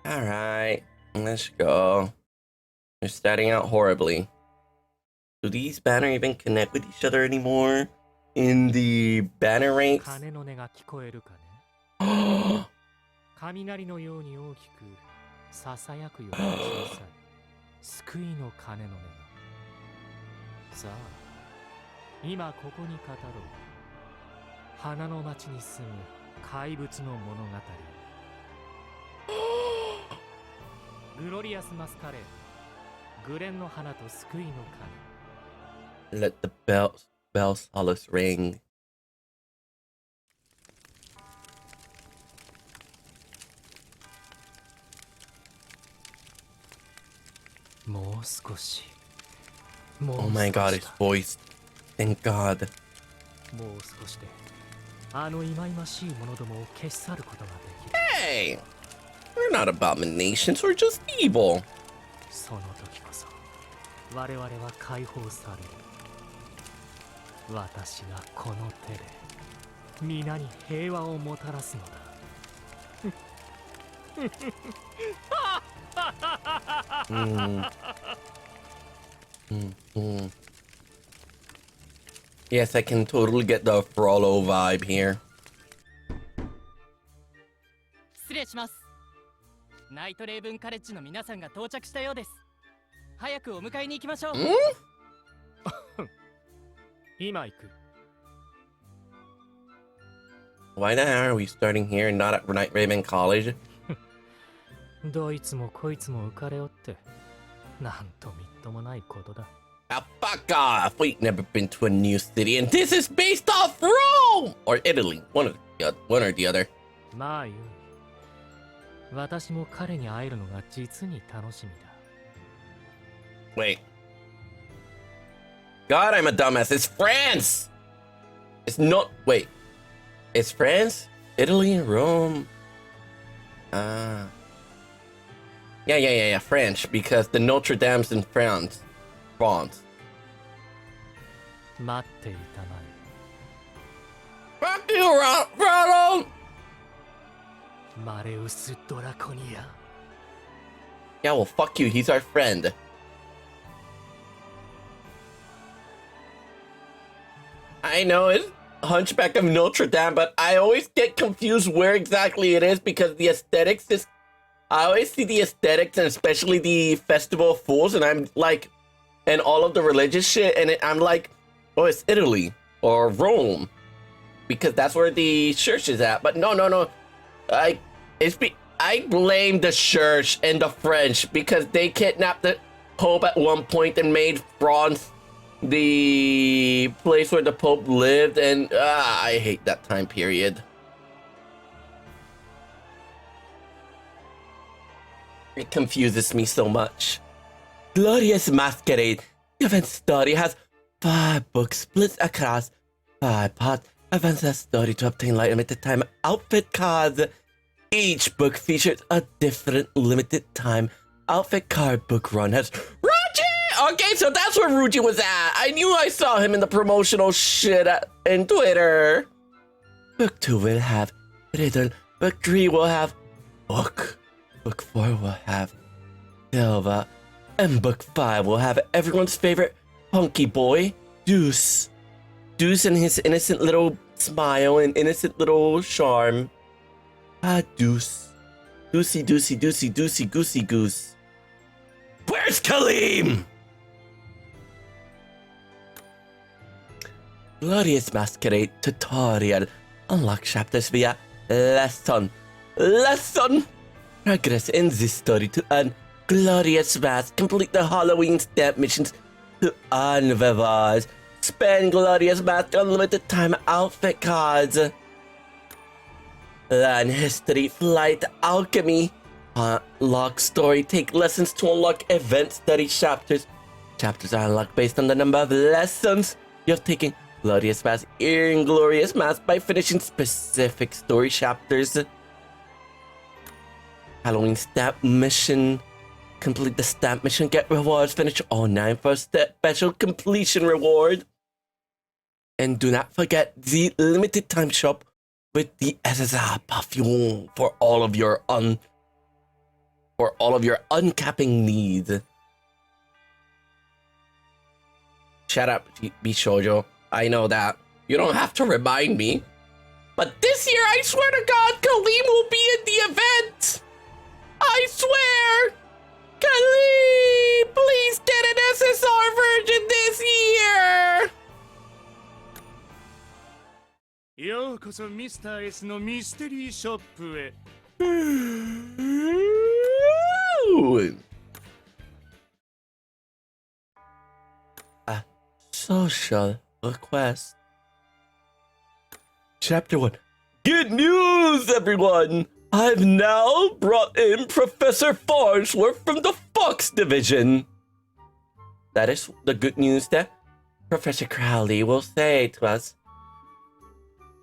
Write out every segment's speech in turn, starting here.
Alright, let's go. They're starting out horribly. Do these banner even connect with each other anymore? In the banner ranks? 鐘の音が聞こえるかね。雷のように大きく囁くように小さい救いの鐘の音が。さあ、今ここに語ろう。花の町に住む怪物の物語。グロリアスマスカレード、グレンの花と救いの鐘。 Let the bells solace ring. もう少し。 Oh my god, his voice. Thank God. もう少しであの忌々しい者どもを消し去ることができる。 Hey! We're not abominations, we're just evil. その時こそ我々は解放される。私がこの手で皆に平和をもたらすのだ。Yes, I can totally get the Rollo vibe here. 失礼します。ナイトレイブンカレッジの皆さんが到着したようです。早くお迎えに行きましょう。今行く。 Why the hell are we starting here and not at Night Raven College? どいつもこいつも浮かれおってなんとみっともないことだ。 Ah, fuck off! We've never been to a new city, and this is based off Rome! Or Italy, one or the other. まあよい。私も彼に会えるのが実に楽しみだ。 Wait. God, I'm a dumbass. It's France! It's not... Wait. It's France? Italy? Rome? Yeah. French, because the Notre Dame's in France. France. 待っていたまえ。 Fuck you, Rollo! マレウス・ドラコニア。 Yeah, well, fuck you. He's our friend. I know it's Hunchback of Notre Dame, but I always get confused where exactly it is because the aesthetics is... I always see the aesthetics and especially the Festival of Fools and I'm like... And all of the religious shit and I'm like... Oh, it's Italy or Rome. Because that's where the church is at. But no. I blame the church and the French because they kidnapped the Pope at one point and made France the place where the Pope lived, and I hate that time period. It confuses me so much. Glorious Masquerade. The event story has 5 books split across 5 parts. Advance the story to obtain limited time outfit cards. Each book features a different limited time outfit card book run. Has Ruji! Okay, so that's where Ruji was at. I knew I saw him in the promotional shit in Twitter. Book 2 will have Riddle. Book 3 will have Book. Book 4 will have Silva. And Book 5 will have everyone's favorite punky boy, Deuce. Deuce and his innocent little smile and innocent little charm. Ah, Deuce. Deucey, goosey goose. Where's Kaleem? Glorious Masquerade tutorial. Unlock chapters via lesson. Progress in this story to earn Glorious Mask. Complete the Halloween stamp missions to earn rewards. Spend Glorious Mask unlimited time outfit cards. Learn history, flight, alchemy. Unlock story. Take lessons to unlock event study chapters. Chapters are unlocked based on the number of lessons you have taken. Glorious Mask. Earn Glorious Mask by finishing specific story chapters. Halloween stamp mission. Complete the stamp mission. Get rewards. Finish all 9 for a special completion reward. And do not forget the limited time shop with the azul perfume for all of your for all of your uncapping needs. Shut up, Bishoujo. I know that. You don't have to remind me. But this year, I swear to God, Kaleem will be in the event! I swear! Kaleem, please get an SSR version this year! ようこそミスター S のミステリーショップへ。A social request. Chapter 1. Good news, everyone! I've now brought in Professor Farnsworth from the Fox Division. That is the good news that Professor Crowley will say to us.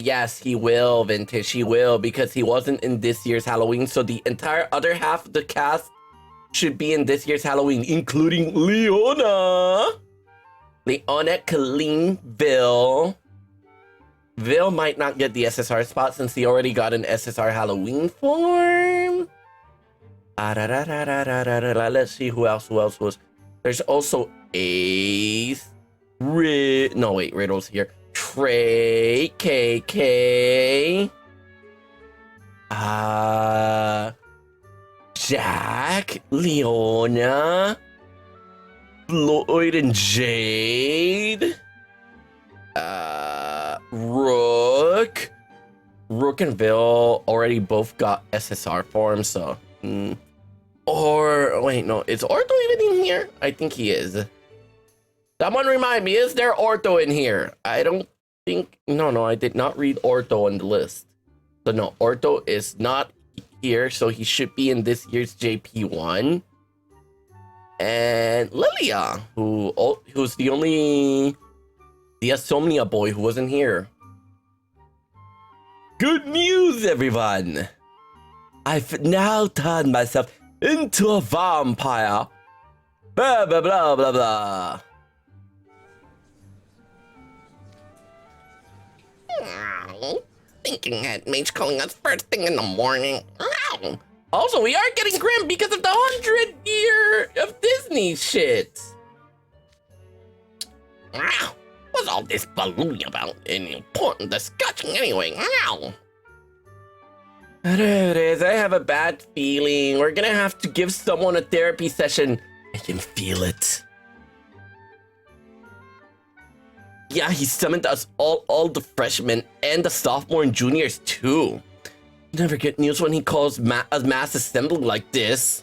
Yes, he will, Vintage, he will, because he wasn't in this year's Halloween, so the entire other half of the cast should be in this year's Halloween, including Leona, Kaleem, Vil. Vil might not get the SSR spot since he already got an SSR Halloween form. Let's see who else was. There's also Ace, Riddle's here. Trey, KK, Jack, Leona, Floyd and Jade, Rook and Vil already both got SSR forms, so or wait, no, is Ortho even in here? I think he is. Someone remind me, is there Ortho in here? I don't think, no, I did not read Ortho on the list. So no, Ortho is not here, so he should be in this year's JP1. And Lilia, who's the only the Insomnia boy who wasn't here. Good news, everyone! I've now turned myself into a vampire. Blah, blah, blah, blah, blah. Thinking that Mage calling us first thing in the morning. Also, we are getting grim because of the 100th year of Disney shit. What's all this balloon about? An important discussion anyway. There it is. I have a bad feeling. We're gonna have to give someone a therapy session. I can feel it. Yeah, he summoned us all the freshmen and the sophomore and juniors too. Never get news when he calls a mass assembly like this.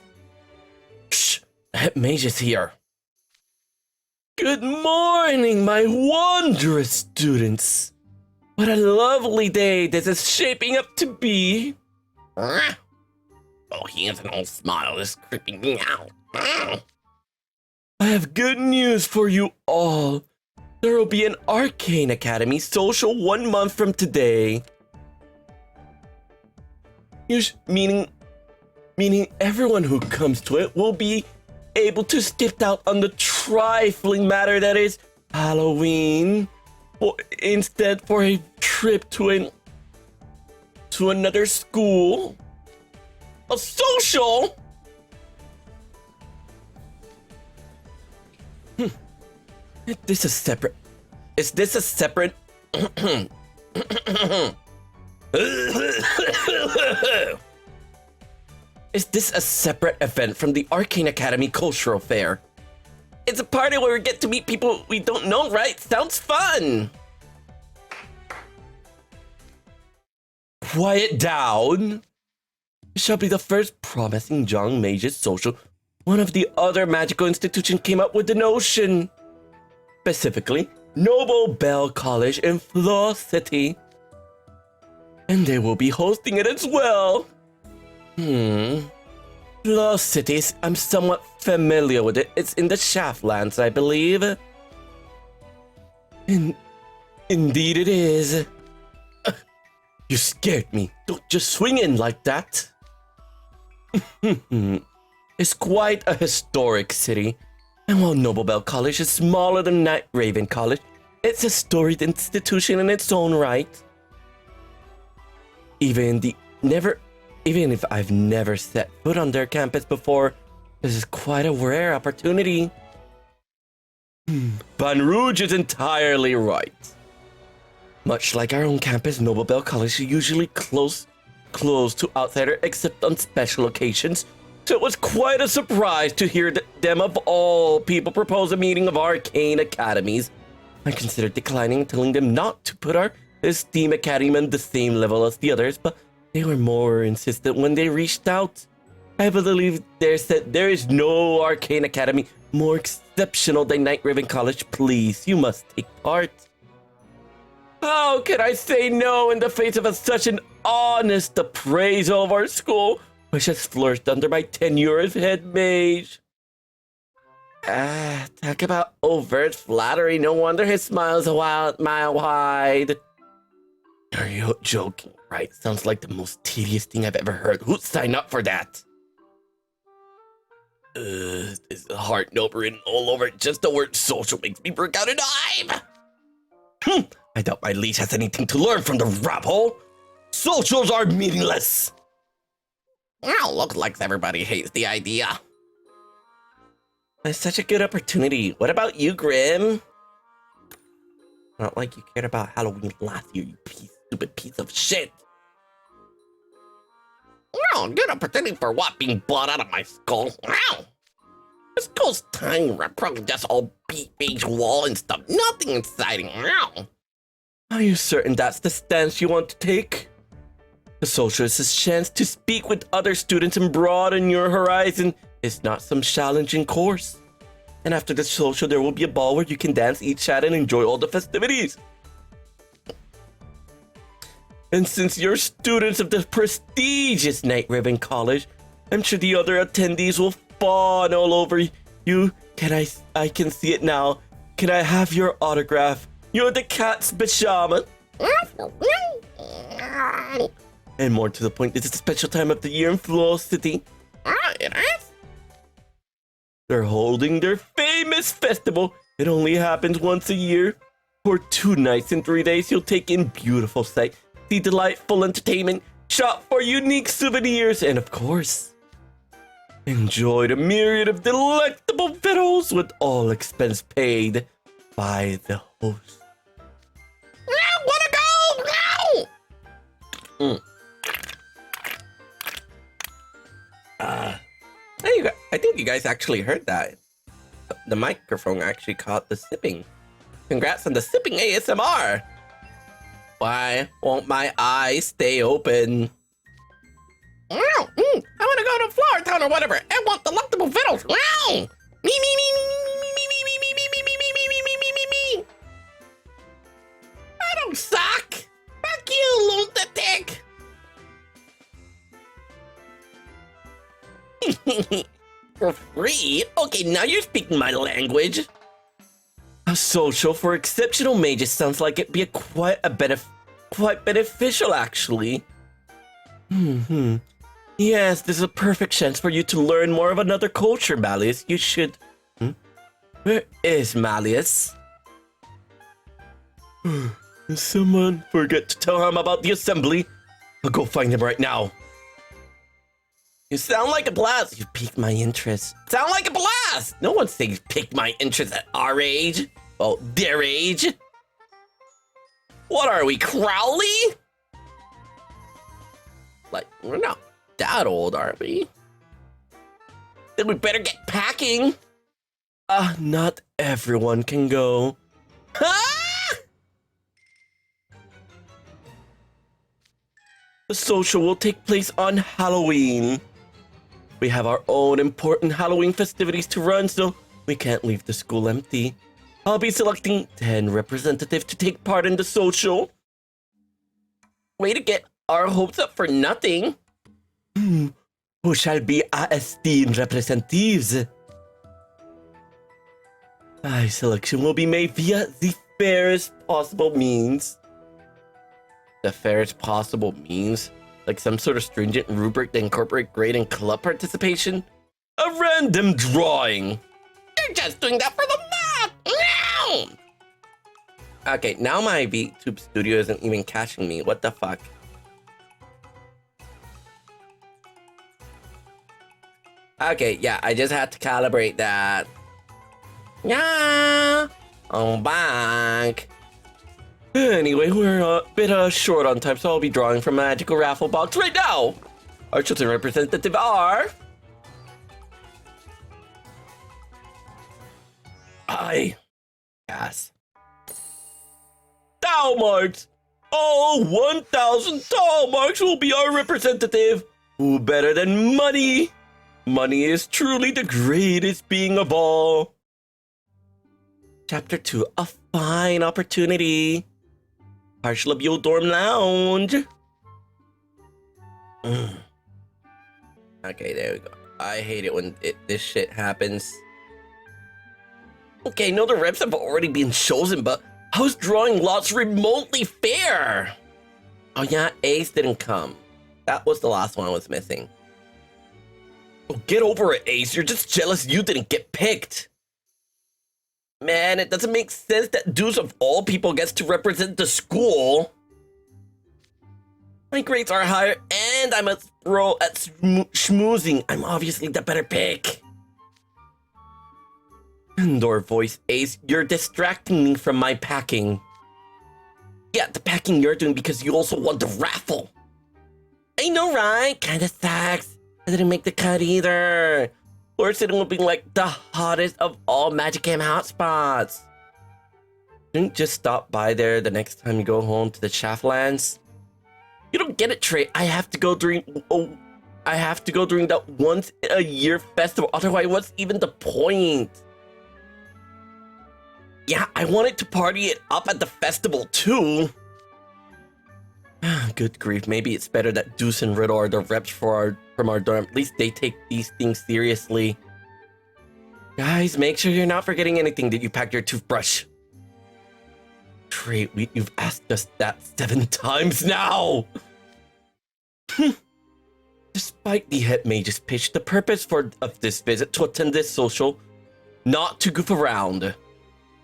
Shh, the head mage is here. Good morning, my wondrous students. What a lovely day this is shaping up to be. Oh, he has an old smile that's creeping me out. I have good news for you all. There will be an Arcane Academy social 1 month from today. Meaning everyone who comes to it will be able to skip out on the trifling matter that is Halloween, instead for a trip to another school. A social? Is this a separate Is this a separate event from the Arcane Academy Cultural Fair? It's a party where we get to meet people we don't know, right? Sounds fun! Quiet down! It shall be the first promising young mage's social. One of the other magical institutions came up with the notion. Specifically, Noble Bell College in Floor City. And they will be hosting it as well. Floor City, I'm somewhat familiar with it. It's in the Shaftlands, I believe. Indeed it is. You scared me. Don't just swing in like that. It's quite a historic city. And while Noble Bell College is smaller than Night Raven College, it's a storied institution in its own right. Even the Even if I've never set foot on their campus before, this is quite a rare opportunity. Van Rouge is entirely right. Much like our own campus, Noble Bell College is usually closed to outsiders except on special occasions. So it was quite a surprise to hear them of all people propose a meeting of arcane academies. I considered declining, telling them not to put our esteemed academy on the same level as the others, but they were more insistent when they reached out. I believe there is no arcane academy more exceptional than Night Raven College. Please, you must take part. How can I say no in the face of such an honest appraisal of our school, which has flourished under my tenure as head mage? Talk about overt flattery. No wonder his smile is a mile wide. Are you joking, right? Sounds like the most tedious thing I've ever heard. Who'd sign up for that? There's a heart note written all over it. Just the word social makes me break out in hive. I doubt my leash has anything to learn from the rap hole. Socials are meaningless. Well, looks like everybody hates the idea. It's such a good opportunity. What about you, Grim? Not like you cared about Halloween last year, you stupid piece of shit. Wow, good opportunity for what? Being blood out of my skull? Wow. This school's tiny, probably just all beige wall and stuff. Nothing exciting. Wow. Are you certain that's the stance you want to take? The social is a chance to speak with other students and broaden your horizon. It's not some challenging course. And after the social, there will be a ball where you can dance, eat, chat, and enjoy all the festivities. And since you're students of the prestigious Night Raven College, I'm sure the other attendees will fawn all over you. I can see it now. Can I have your autograph? You're the cat's bashaman. And more to the point, this is a special time of the year in Flow City. It is? They're holding their famous festival. It only happens once a year. For 2 nights and 3 days, you'll take in beautiful sight, see delightful entertainment, shop for unique souvenirs, and of course, enjoy the myriad of delectable victuals with all expense paid by the host. I wanna go! I think you guys actually heard that. The microphone actually caught the sipping. Congrats on the sipping ASMR! Why won't my eyes stay open? I want to go to Flower Town or whatever. I want delectable victuals. Me. I don't suck. Fuck you, lunatic. For free? Okay, now you're speaking my language. A social for exceptional mages sounds like it'd be quite beneficial, actually. Yes, this is a perfect chance for you to learn more of another culture, Malleus. You should... Where is Malleus? Did someone forget to tell him about the assembly? I'll go find him right now. You sound like a blast. You piqued my interest. Sound like a blast. No one says piqued my interest at our age. Oh, their age. What are we, Crowley? Like, we're not that old, are we? Then we better get packing. Not everyone can go. The social will take place on Halloween. We have our own important Halloween festivities to run, so we can't leave the school empty. I'll be selecting 10 representatives to take part in the social. Way to get our hopes up for nothing. Who shall be our esteemed representatives? My selection will be made via the fairest possible means. The fairest possible means? Like some sort of stringent rubric to incorporate grade and club participation? A random drawing! You're just doing that for the math! No! Okay, now my VTube studio isn't even caching me. What the fuck? Okay, yeah, I just had to calibrate that. Yeah, I'm back. Anyway, we're a bit short on time, so I'll be drawing from a magical raffle box right now. Our chosen representative are... Yes. Tau marks! All 1,000 tau marks will be our representative. Who better than money? Money is truly the greatest being of all. Chapter 2, a fine opportunity. Partial of your dorm lounge. Okay, there we go. I hate it when this shit happens. Okay, no, the reps have already been chosen, but how's drawing lots remotely fair? Oh yeah, Ace didn't come. That was the last one I was missing. Oh, get over it, Ace. You're just jealous you didn't get picked. Man, it doesn't make sense that Deuce of all people gets to represent the school. My grades are higher and I'm a pro at schmoozing. I'm obviously the better pick. Door voice, Ace, you're distracting me from my packing. Yeah, the packing you're doing because you also won the raffle. I know, right? Kinda sucks. I didn't make the cut either. Or sitting will be like the hottest of all Magic Camp hotspots. Didn't just stop by there the next time you go home to the Shaftlands. You don't get it, Trey. I have to go during that once a year festival. Otherwise, what's even the point? Yeah, I wanted to party it up at the festival too. Good grief, maybe it's better that Deuce and Riddle are the reps from our dorm. At least they take these things seriously. Guys, make sure you're not forgetting anything that you packed your toothbrush. Trey, you've asked us that 7 times now! Despite the head mage's pitch, the purpose of this visit to attend this social, not to goof around.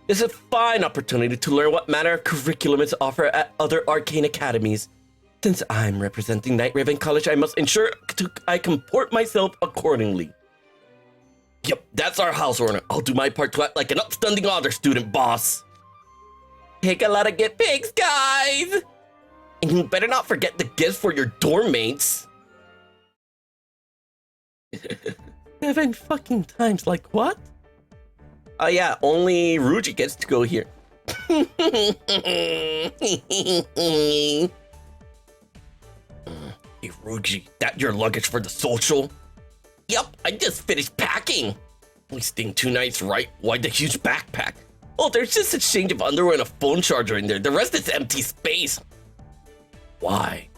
This is a fine opportunity to learn what manner of curriculum is offered at other arcane academies. Since I'm representing Night Raven College, I must ensure I comport myself accordingly. Yep, that's our house owner. I'll do my part to act like an upstanding honor student, boss. Take a lot of get pics, guys! And you better not forget the gifts for your dorm mates. 7 fucking times, like what? Oh yeah, only Ruji gets to go here. Hey Ruji, that your luggage for the social? Yup, I just finished packing. Only staying 2 nights, right? Why the huge backpack? Oh, there's just a change of underwear and a phone charger in there. The rest is empty space. Why?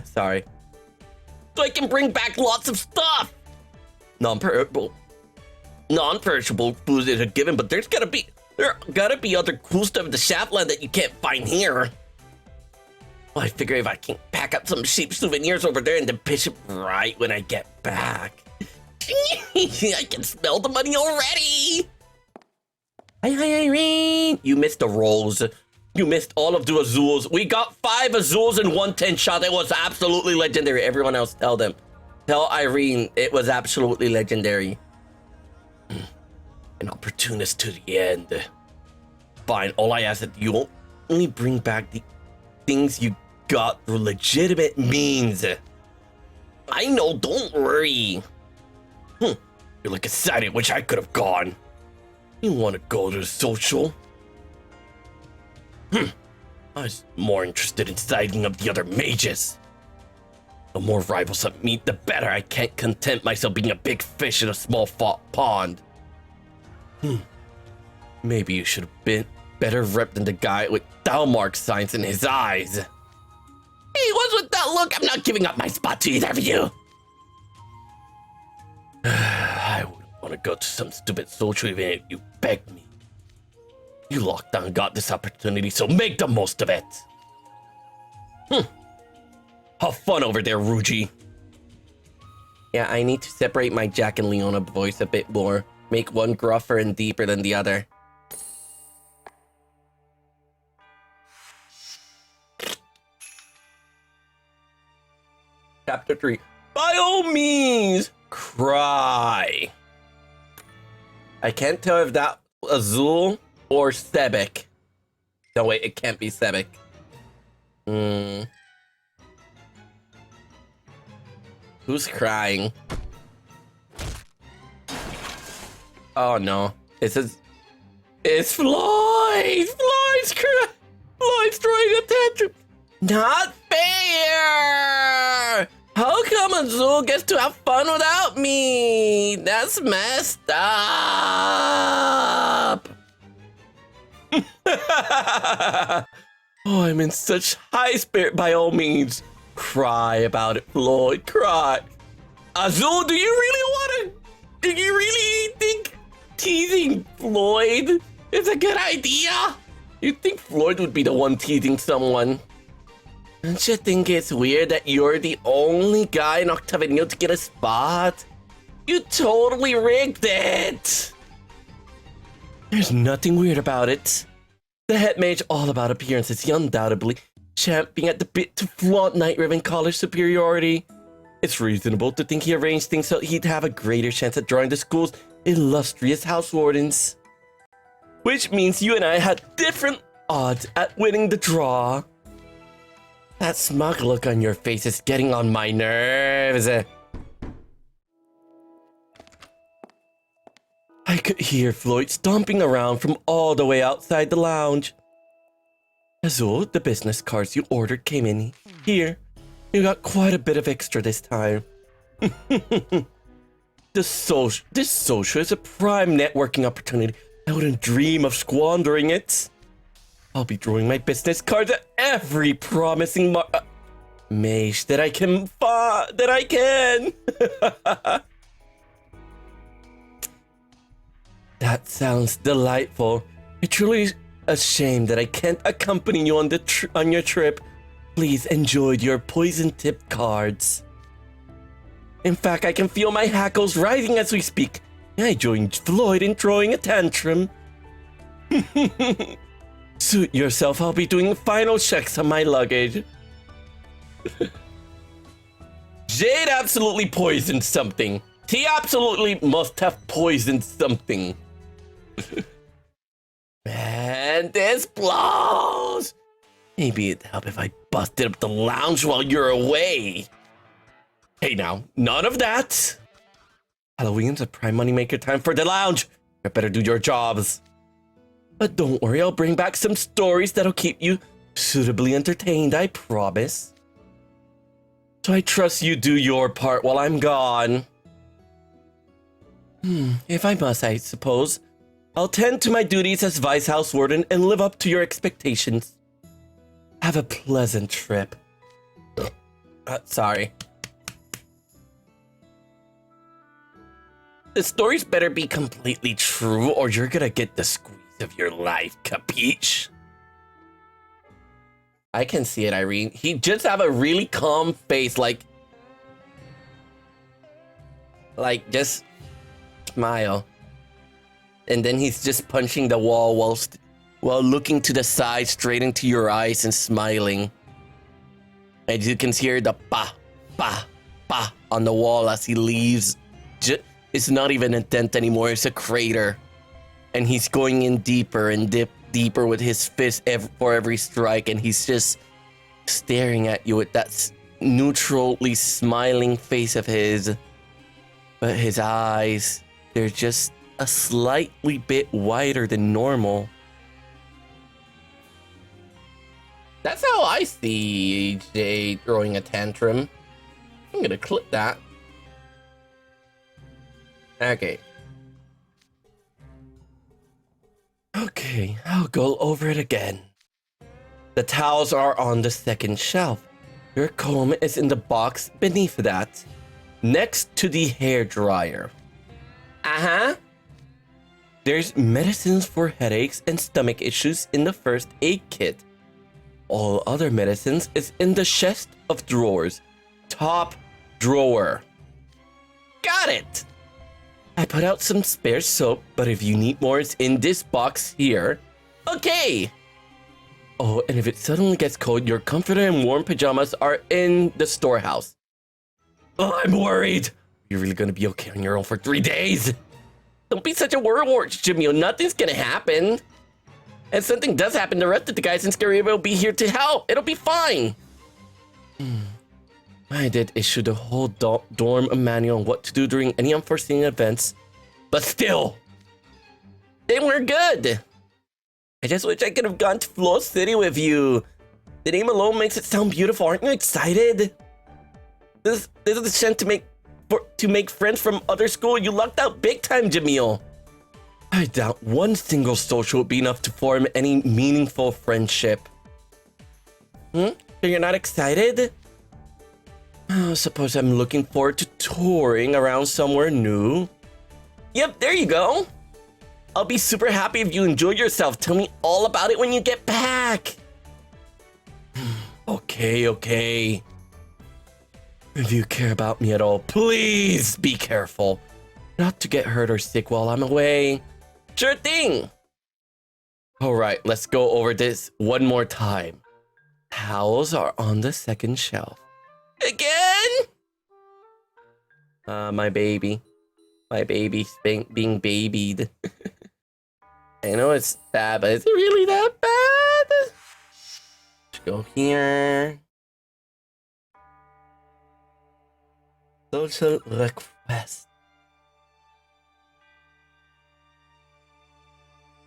Sorry. So I can bring back lots of stuff. Non-perishable food is a given, but there gotta be other cool stuff in the Shaftland that you can't find here. Well, I figure if I can pack up some cheap souvenirs over there and then pitch it right when I get back. I can smell the money already. Hi, Irene. You missed the rolls. You missed all of the azuls. We got 5 azuls in 1 10 shot. It was absolutely legendary. Everyone else, tell them. Tell Irene it was absolutely legendary. An opportunist to the end. Fine, all I ask is that you only bring back the things you got through legitimate means. I know, don't worry. You look excited, which I could have gone. You want to go to the social? I was more interested in siding up the other mages. The more rivals I meet, the better. I can't content myself being a big fish in a small pond. Maybe you should have been better rep than the guy with Dalmark signs in his eyes. Hey, what's with that look? I'm not giving up my spot to either of you. I wouldn't want to go to some stupid social even if you begged me. You locked down got this opportunity, so make the most of it. Have fun over there, Ruji. Yeah, I need to separate my Jack and Leona voice a bit more. Make one gruffer and deeper than the other. Chapter 3. By all means, cry. I can't tell if that Azul or Sebek. No, wait, it can't be Sebek. Who's crying? Oh no. It's Floyd! Floyd's throwing a tantrum! Not fair! How come Azul gets to have fun without me? That's messed up! Oh, I'm in such high spirit. By all means, cry about it, Floyd. Cry. Azul, do you really think teasing Floyd is a good idea? You'd think Floyd would be the one teasing someone. Don't you think it's weird that you're the only guy in Octavenio to get a spot? You totally rigged it! There's nothing weird about it. The head mage all about appearances, he undoubtedly champing at the bit to flaunt Night Riven college superiority. It's reasonable to think he arranged things so he'd have a greater chance at drawing the school's illustrious house wardens. Which means you and I had different odds at winning the draw. That smug look on your face is getting on my nerves. I could hear Floyd stomping around from all the way outside the lounge. Azul, the business cards you ordered came in here. You got quite a bit of extra this time. This social is a prime networking opportunity. I wouldn't dream of squandering it. I'll be drawing my business cards at every promising mage that I can That sounds delightful. It's truly a shame that I can't accompany you on your trip. Please enjoy your poison-tipped cards. In fact, I can feel my hackles rising as we speak. I joined Floyd in throwing a tantrum. Suit yourself, I'll be doing final checks on my luggage. Jade absolutely poisoned something. He absolutely must have poisoned something. Man, this blows! Maybe it'd help if I busted up the lounge while you're away. Hey now, none of that! Halloween's a prime moneymaker time for the lounge. You better do your jobs. But don't worry, I'll bring back some stories that'll keep you suitably entertained, I promise. So I trust you do your part while I'm gone. If I must, I suppose. I'll tend to my duties as Vice House Warden and live up to your expectations. Have a pleasant trip. Sorry. The stories better be completely true or you're gonna get the squeeze of your life, capiche? I can see it, Irene. He just have a really calm face, like just smile. And then he's just punching the wall while looking to the side, straight into your eyes and smiling. And you can hear the pa, pa, pa on the wall as he leaves. It's not even a dent anymore, it's a crater. And he's going in deeper and deeper with his fist for every strike, and he's just staring at you with that neutrally smiling face of his. But his eyes, they're just a slightly bit wider than normal. That's how I see Jay throwing a tantrum. I'm gonna clip that. Okay. Okay, I'll go over it again. The towels are on the second shelf. Your comb is in the box beneath that, next to the hair dryer. Uh-huh. There's medicines for headaches and stomach issues in the first aid kit. All other medicines is in the chest of drawers. Top drawer. Got it! I put out some spare soap, but if you need more, it's in this box here. Okay! Oh, and if it suddenly gets cold, your comforter and warm pajamas are in the storehouse. Oh, I'm worried. You're really gonna be okay on your own for 3 days? Don't be such a worrywart, Jamil. Nothing's gonna happen. And if something does happen, the rest of the guys in Masquerade will be here to help. It'll be fine. I did issue the whole dorm a manual on what to do during any unforeseen events. But still, they weren't good. I just wish I could have gone to Flow City with you. The name alone makes it sound beautiful. Aren't you excited? This is the chance to make friends from other school. You lucked out big time, Jamil. I doubt one single social would be enough to form any meaningful friendship. So you're not excited? Oh, suppose I'm looking forward to touring around somewhere new. Yep, there you go. I'll be super happy if you enjoy yourself. Tell me all about it when you get back. Okay. If you care about me at all, please be careful. Not to get hurt or sick while I'm away. Sure thing. All right, let's go over this one more time. Towels are on the second shelf. Again? My baby. My baby's being babied. I know it's bad, but is it really that bad? Let's go here. Social request.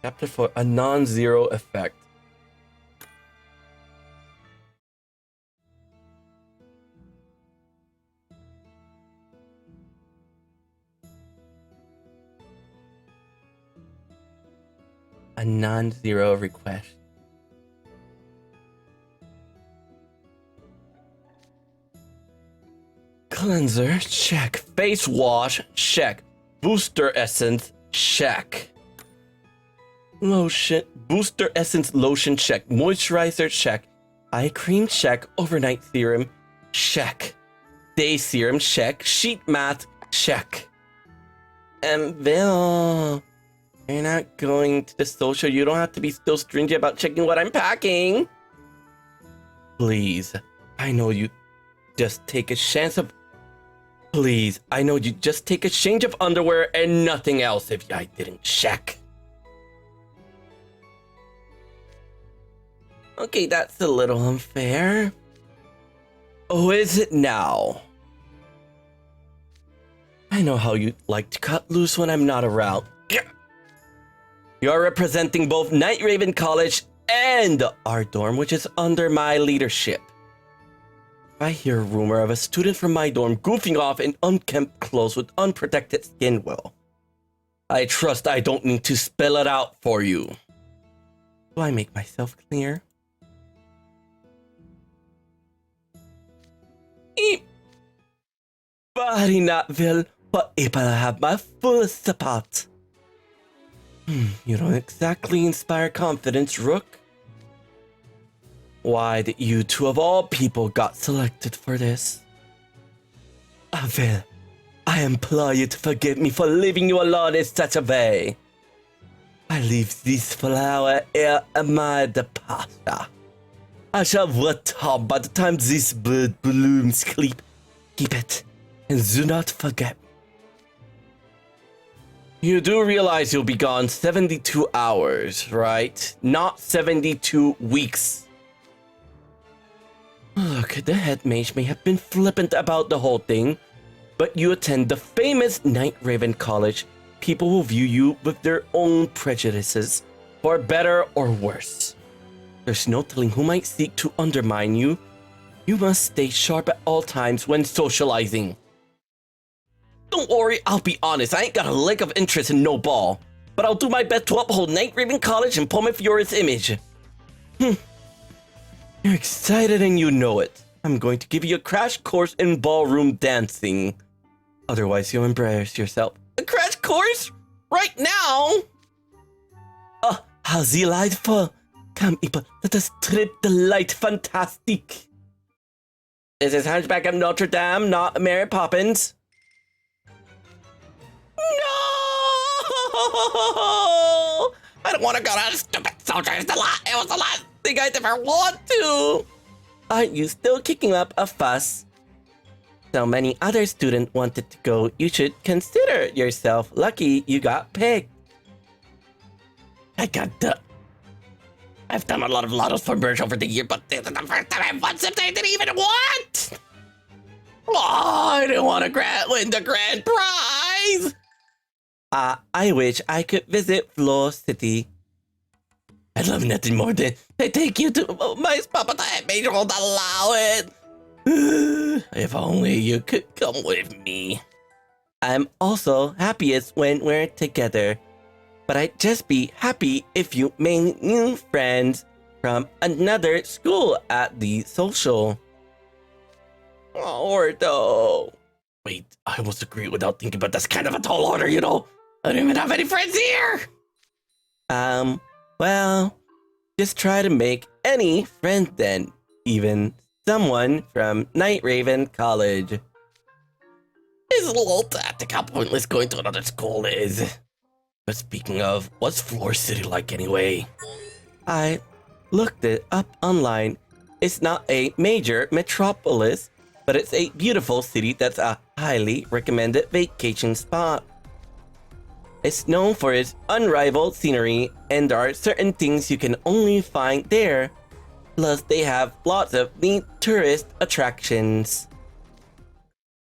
Chapter 4, a non-zero effect. A non-zero request. Cleanser, check. Face wash, check. Booster essence, check. Lotion, booster essence lotion, check. Moisturizer, check. Eye cream, check. Overnight serum, check. Day serum, check. Sheet mask, check. And Bill, you're not going to the social. You don't have to be so stringent about checking what I'm packing. Please, I know you just take a chance of... Please, I know you just take a change of underwear and nothing else if I didn't check. Okay, that's a little unfair. Oh, is it now? I know how you like to cut loose when I'm not around. You're representing both Night Raven College and our dorm, which is under my leadership. If I hear a rumor of a student from my dorm goofing off in unkempt clothes with unprotected skin, well, I trust I don't need to spell it out for you. Do I make myself clear? Body not will, but able to have my full support. You don't exactly inspire confidence, Rook. Why did you two of all people got selected for this? Avil, I implore you to forgive me for leaving you alone in such a way. I leave this flower here in my departure. I shall return by the time this bird blooms. Keep it, and do not forget. You do realize you'll be gone 72 hours, right? Not 72 weeks. Look, the head mage may have been flippant about the whole thing, but you attend the famous Night Raven College. People will view you with their own prejudices, for better or worse. There's no telling who might seek to undermine you. You must stay sharp at all times when socializing. Don't worry, I'll be honest, I ain't got a lick of interest in no ball, but I'll do my best to uphold Night Raven College and Pomifiora's image. You're excited and you know it. I'm going to give you a crash course in ballroom dancing. Otherwise, you'll embarrass yourself. A crash course? Right now? How's the light for? Come, people, let us trip the light fantastic. This is Hunchback of Notre Dame, not Mary Poppins. No! I don't want to go to the stupid soldier. It was the last thing I'd ever want to. Aren't you still kicking up a fuss? So many other students wanted to go, you should consider yourself lucky you got picked. I've done a lot of lottos for merch over the year, but this is the first time I've won something I didn't even want! Oh, I didn't want to win the grand prize! I wish I could visit Floor City. I'd love nothing more than to take you to my spot, but the major won't allow it. If only you could come with me. I'm also happiest when we're together, but I'd just be happy if you made new friends from another school at the social. Ordo. Wait, I almost agreed without thinking, but that's kind of a tall order, you know? I don't even have any friends here! Well, just try to make any friend then, even someone from Night Raven College. It's a little tactic how pointless going to another school is. But speaking of, what's Floor City like anyway? I looked it up online. It's not a major metropolis, but it's a beautiful city that's a highly recommended vacation spot. It's known for its unrivaled scenery, and there are certain things you can only find there. Plus, they have lots of neat tourist attractions.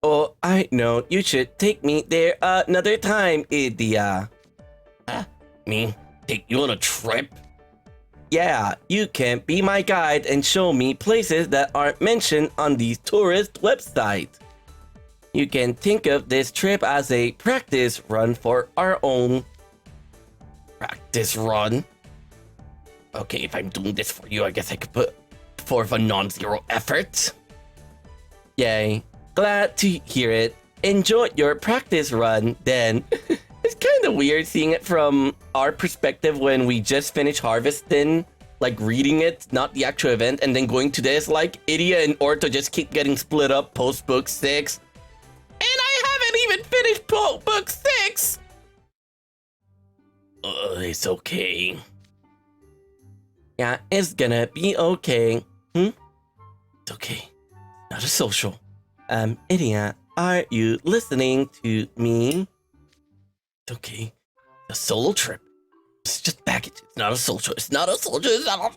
Oh, I know, you should take me there another time, iddia. Me? Take you on a trip? Yeah, you can be my guide and show me places that aren't mentioned on these tourist websites. You can think of this trip as a practice run for our own. Practice run? Okay, if I'm doing this for you, I guess I could put forth a non-zero effort. Yay. Glad to hear it. Enjoy your practice run, then. It's kind of weird seeing it from our perspective when we just finished harvesting, like reading it, not the actual event, and then going to this, like Iddia and Orto just keep getting split up post book 6. And I haven't even finished book 6! It's okay. Yeah, it's gonna be okay. It's okay. Not a social. Iddia, are you listening to me? It's okay. A solo trip. It's just baggage. It's not a social. It's not a social. It's not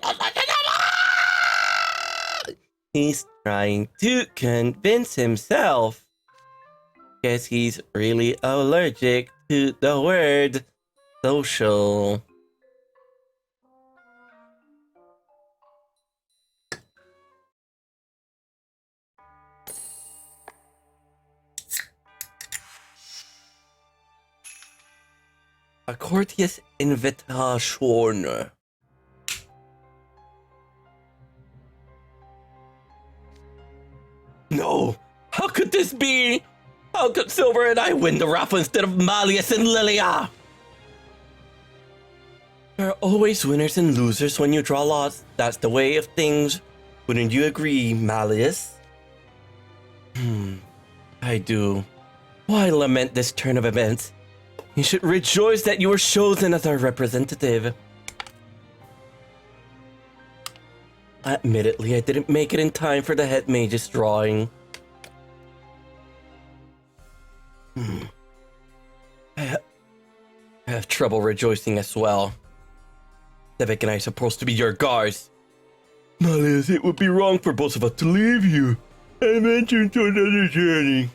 a... He's trying to convince himself. Guess he's really allergic to the word social. A courteous invitation. No! How could this be? How could Silver and I win the raffle instead of Malleus and Lilia? There are always winners and losers when you draw lots. That's the way of things. Wouldn't you agree, Malleus? I do. Why lament this turn of events? You should rejoice that you were chosen as our representative. Admittedly, I didn't make it in time for the head mage's drawing. I have trouble rejoicing as well. Devik and I are supposed to be your guards. Malleus, it would be wrong for both of us to leave you. I mentioned to another journey.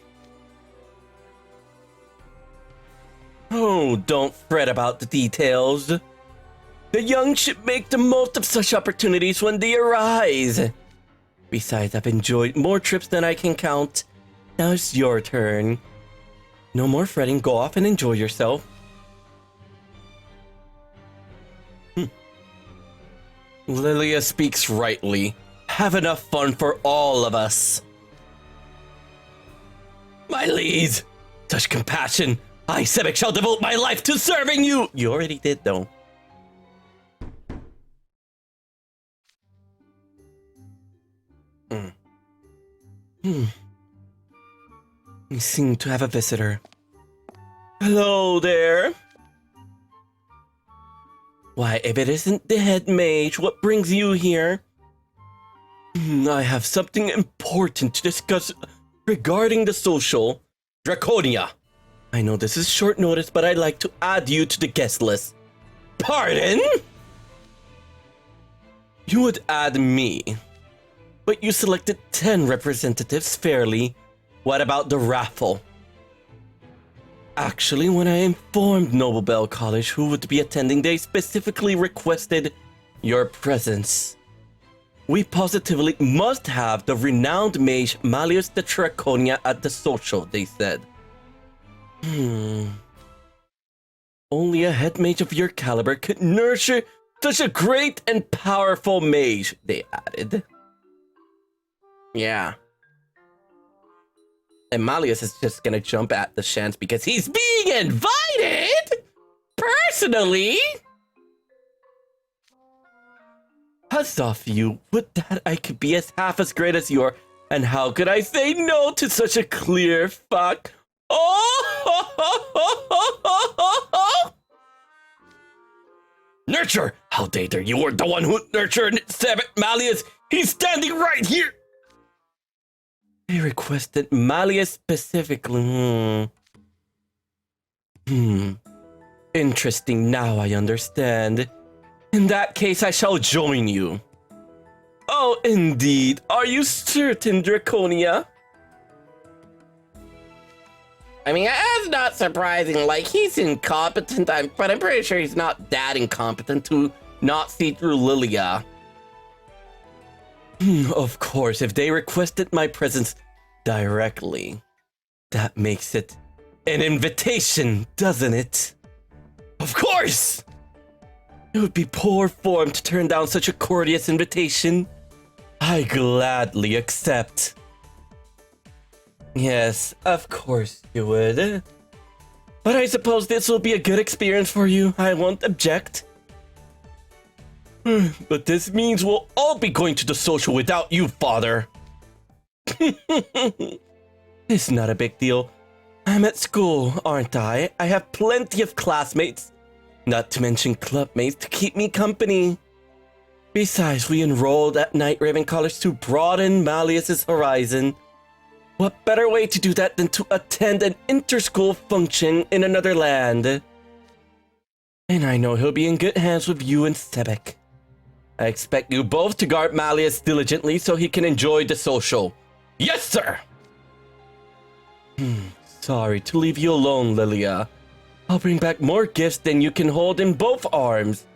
Oh, don't fret about the details. The young should make the most of such opportunities when they arise. Besides, I've enjoyed more trips than I can count. Now it's your turn. No more fretting, go off and enjoy yourself. Lilia speaks rightly. Have enough fun for all of us. My liege, such compassion. I, Sebek, shall devote my life to serving you! You already did, though. We seem to have a visitor. Hello there. Why, if it isn't the head mage, what brings you here? I have something important to discuss regarding the social, Draconia. I know this is short notice, but I'd like to add you to the guest list. Pardon? You would add me, but you selected 10 representatives fairly. What about the raffle? Actually, when I informed Noble Bell College who would be attending, they specifically requested your presence. We positively must have the renowned mage Malleus the Draconia at the social, they said. Only a head mage of your caliber could nurture such a great and powerful mage, they added. Yeah. And Malleus is just gonna jump at the chance because he's being invited! Personally! Huzzah for you, would that I could be as half as great as you are, and how could I say no to such a clear fuck? Oh! Nurture! How dare you were the one who nurtured Seventh Malleus! He's standing right here! They requested Malleus specifically. Interesting, now I understand. In that case, I shall join you. Oh, indeed. Are you certain, Draconia? I mean, that's not surprising. Like, he's incompetent, but I'm pretty sure he's not that incompetent to not see through Lilia. Of course, if they requested my presence directly, that makes it an invitation, doesn't it? Of course! It would be poor form to turn down such a courteous invitation. I gladly accept. Yes, of course you would. But I suppose this will be a good experience for you. I won't object. But this means we'll all be going to the social without you, father. It's not a big deal. I'm at school, aren't I? I have plenty of classmates. Not to mention clubmates to keep me company. Besides, we enrolled at Night Raven College to broaden Malleus's horizon. What better way to do that than to attend an inter-school function in another land? And I know he'll be in good hands with you and Sebek. I expect you both to guard Malleus diligently so he can enjoy the social. Yes, sir! Sorry to leave you alone, Lilia. I'll bring back more gifts than you can hold in both arms.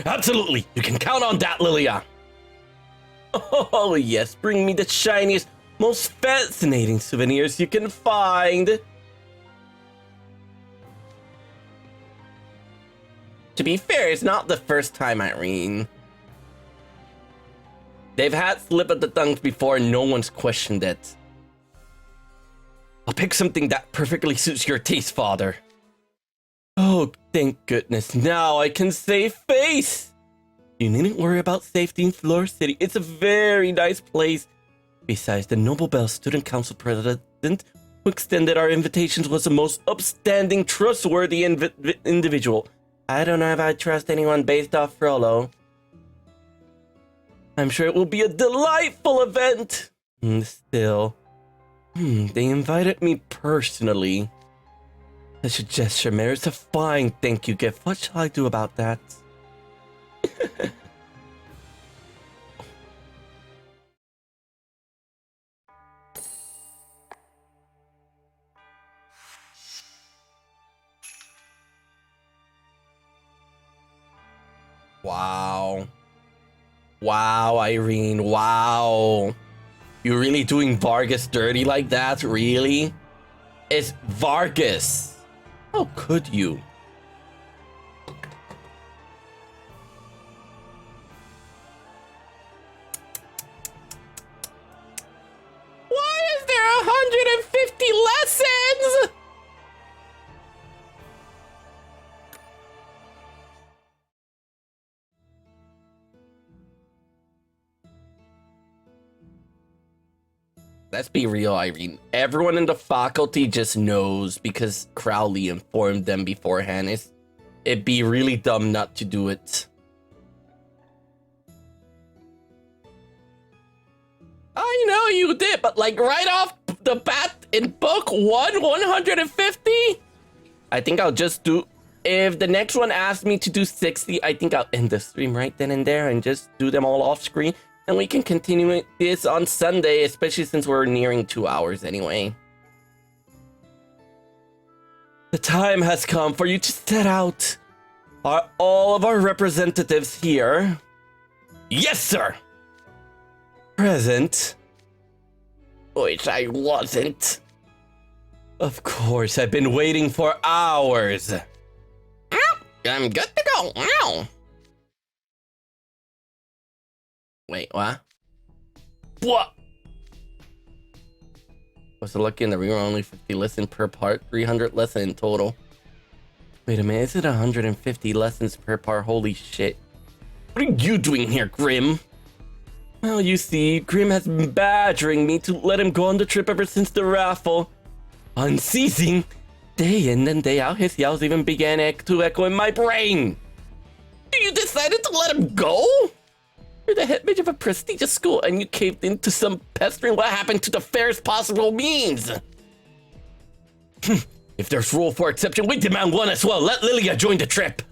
Absolutely, you can count on that, Lilia. Oh yes, bring me the shiniest, most fascinating souvenirs you can find. To be fair, it's not the first time, Irene. They've had slip of the tongues before and no one's questioned it. I'll pick something that perfectly suits your taste, father. Oh, thank goodness, now I can save face! You needn't worry about safety in Floor City, it's a very nice place. Besides, the Noble Bell Student Council President who extended our invitations was the most upstanding, trustworthy individual. I don't know if I trust anyone based off Rollo. I'm sure it will be a delightful event. Still, they invited me personally. Such a gesture merits a fine thank you gift. What shall I do about that? Wow. Wow, Irene, wow. You're really doing Vargas dirty like that? Really? It's Vargas. How could you? Why is there 150 lessons? Let's be real, Irene. Everyone in the faculty just knows because Crowley informed them beforehand. It'd be really dumb not to do it. I know you did, but like right off the bat in book 150? I think I'll just do, if the next one asks me to do 60, I think I'll end the stream right then and there and just do them all off screen. And we can continue this on Sunday, especially since we're nearing 2 hours anyway. The time has come for you to set out. Are all of our representatives here? Yes, sir! Present. Which I wasn't. Of course, I've been waiting for hours. I'm good to go. Ow. Wait, what? What? Was it lucky in the real only 50 lessons per part, 300 lessons in total? Wait a minute, is it 150 lessons per part? Holy shit. What are you doing here, Grim? Well, you see, Grim has been badgering me to let him go on the trip ever since the raffle. Unceasing. Day in and day out, his yells even began to echo in my brain. You decided to let him go? You're the head mage of a prestigious school and you caved into some pestering what happened to the fairest possible means. If there's rule for exception, we demand one as well. Let Lilia join the trip.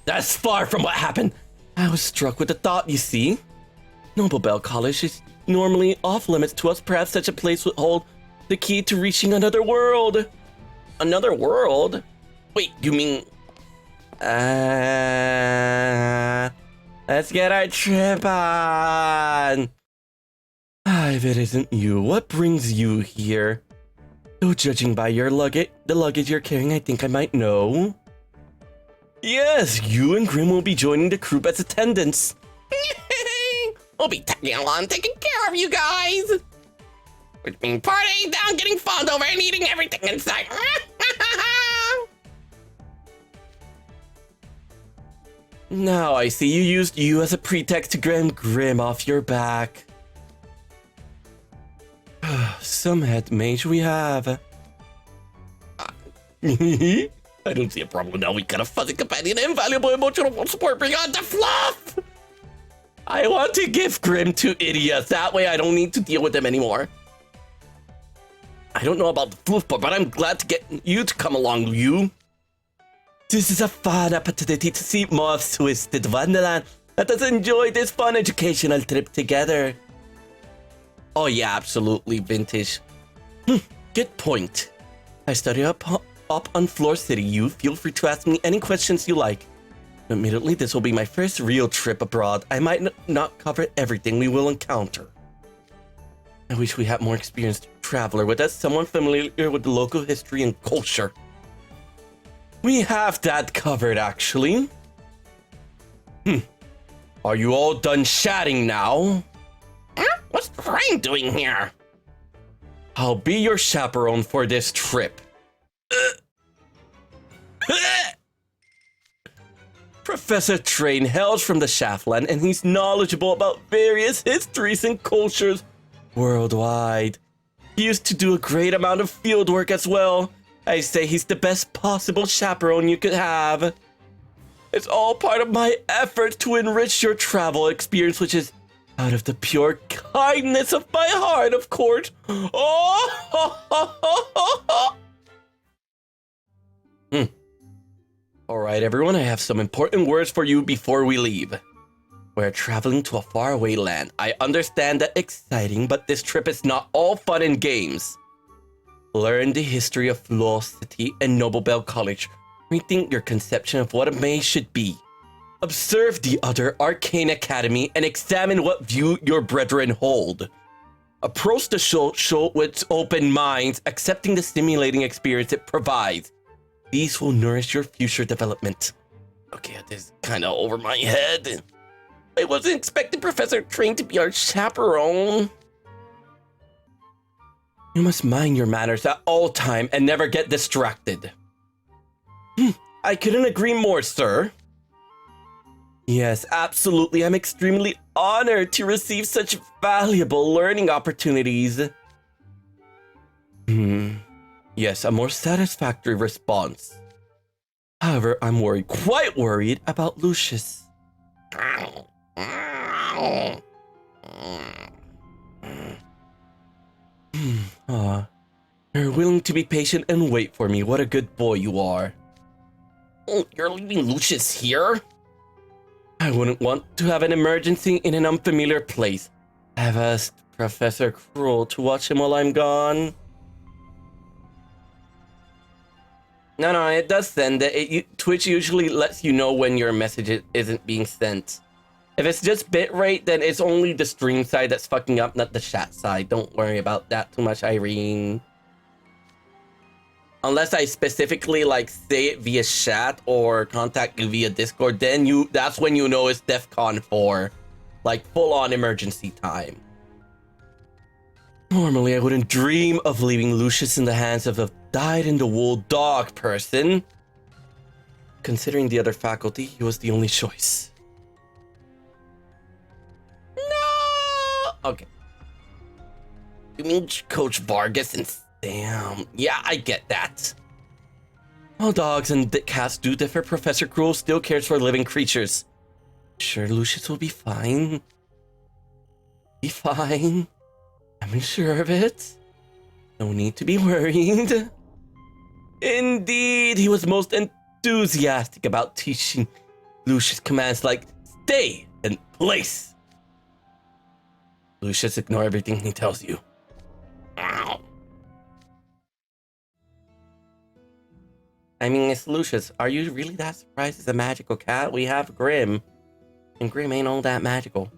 That's far from what happened. I was struck with the thought, you see. Noble Bell College is normally off limits to us. Perhaps such a place would hold the key to reaching another world. Another world? Wait, you mean... let's get our trip on. If it isn't you, what brings you here? Though judging by your luggage, the luggage you're carrying, I think I might know. Yes, you and Grim will be joining the group as attendants. We'll be tagging along, taking care of you guys. Which means partying down, getting fawned over, and eating everything in sight. Now I see you used you as a pretext to get Grim off your back. Some head mage we have. I don't see a problem now. We got a fuzzy companion, invaluable emotional support beyond the fluff. I want to give Grim to idiots. That way I don't need to deal with them anymore. I don't know about the fluff part, but I'm glad to get you to come along, you. This is a fun opportunity to see more of Twisted Wonderland. Let us enjoy this fun educational trip together. Oh yeah, absolutely, Vintage. Good point. I study up on Floor City. You feel free to ask me any questions you like. Admittedly, this will be my first real trip abroad. I might not cover everything we will encounter. I wish we had more experienced traveler with us, someone familiar with the local history and culture. We have that covered, actually. Are you all done chatting now? What's Frank doing here? I'll be your chaperone for this trip. Professor Train hails from the Shaftland, and he's knowledgeable about various histories and cultures worldwide. He used to do a great amount of field work as well. I say he's the best possible chaperone you could have. It's all part of my effort to enrich your travel experience, which is out of the pure kindness of my heart, of course. Alright, everyone, I have some important words for you before we leave. We're traveling to a faraway land. I understand that exciting, but this trip is not all fun and games. Learn the history of Floor City and Noble Bell College. Rethink your conception of what a mage should be. Observe the other arcane academy and examine what view your brethren hold. Approach the show with open minds, accepting the stimulating experience it provides. These will nourish your future development. Okay, this is kind of over my head. I wasn't expecting Professor Train to be our chaperone. You must mind your manners at all time and never get distracted. I couldn't agree more, sir. Yes, absolutely. I'm extremely honored to receive such valuable learning opportunities. Yes, a more satisfactory response. However, I'm worried, quite worried about Lucius. You're willing to be patient and wait for me. What a good boy you are. Oh, you're leaving Lucius here? I wouldn't want to have an emergency in an unfamiliar place. I've asked Professor Cruel to watch him while I'm gone. No, it does send it. Twitch usually lets you know when your message isn't being sent. If it's just bitrate, then it's only the stream side that's fucking up, not the chat side. Don't worry about that too much, Irene. Unless I specifically like say it via chat or contact you via Discord, then that's when you know it's DEFCON 4. Like full-on emergency time. Normally, I wouldn't dream of leaving Lucius in the hands of a dyed-in-the-wool dog person. Considering the other faculty, he was the only choice. No! Okay. You mean Coach Vargas and Sam? Yeah, I get that. While dogs and cats do differ, Professor Cruel still cares for living creatures. Sure, Lucius will be fine. Be fine. I'm sure of it. No need to be worried. Indeed, he was most enthusiastic about teaching Lucius commands like stay and place. Lucius, ignore everything he tells you. Ow. I mean, it's Lucius. Are you really that surprised it's a magical cat? We have Grim. And Grim ain't all that magical.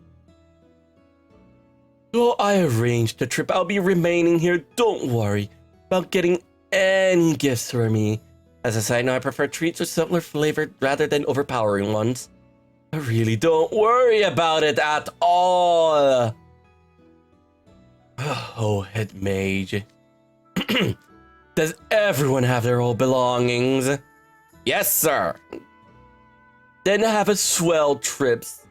So I arranged the trip. I'll be remaining here. Don't worry about getting any gifts for me. As a side note, I prefer treats with similar flavored rather than overpowering ones. I really don't worry about it at all. Oh, head mage. Does everyone have their old belongings? Yes, sir. Then have a swell trips.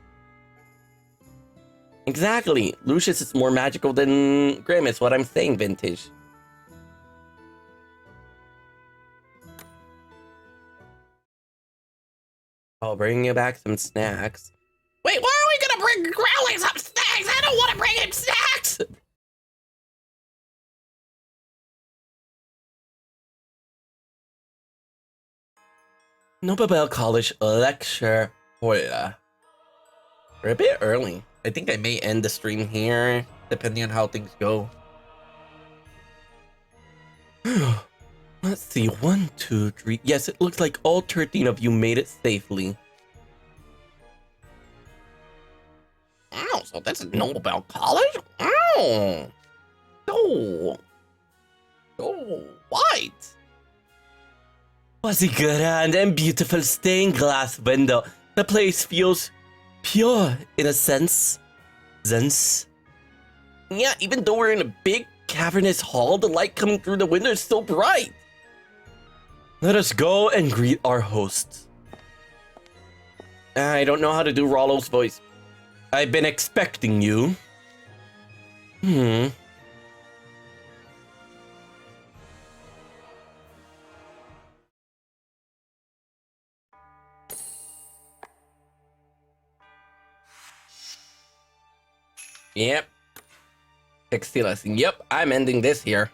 Exactly. Lucius is more magical than Grim, is what I'm saying, Vintage. I'll bring you back some snacks. Wait, why are we gonna bring Growling some snacks? I don't want to bring him snacks! Nobel College lecture hall. We're a bit early. I think I may end the stream here, depending on how things go. Let's see, 1, 2, 3. Yes, it looks like all 13 of you made it safely. Oh, so this is Nobel College? Oh. So white. Fuzzy grand and beautiful stained glass window. The place feels pure in a sense. Yeah, even though we're in a big cavernous hall, the light coming through the window is still bright. Let us go and greet our hosts. I don't know how to do Rollo's voice. I've been expecting you. Yep. Textilas. Yep, I'm ending this here.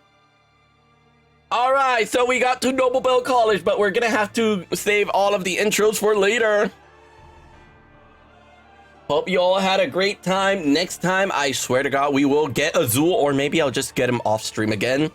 Alright, so we got to Nobel College, but we're gonna have to save all of the intros for later. Hope you all had a great time. Next time, I swear to God, we will get Azul, or maybe I'll just get him off stream again.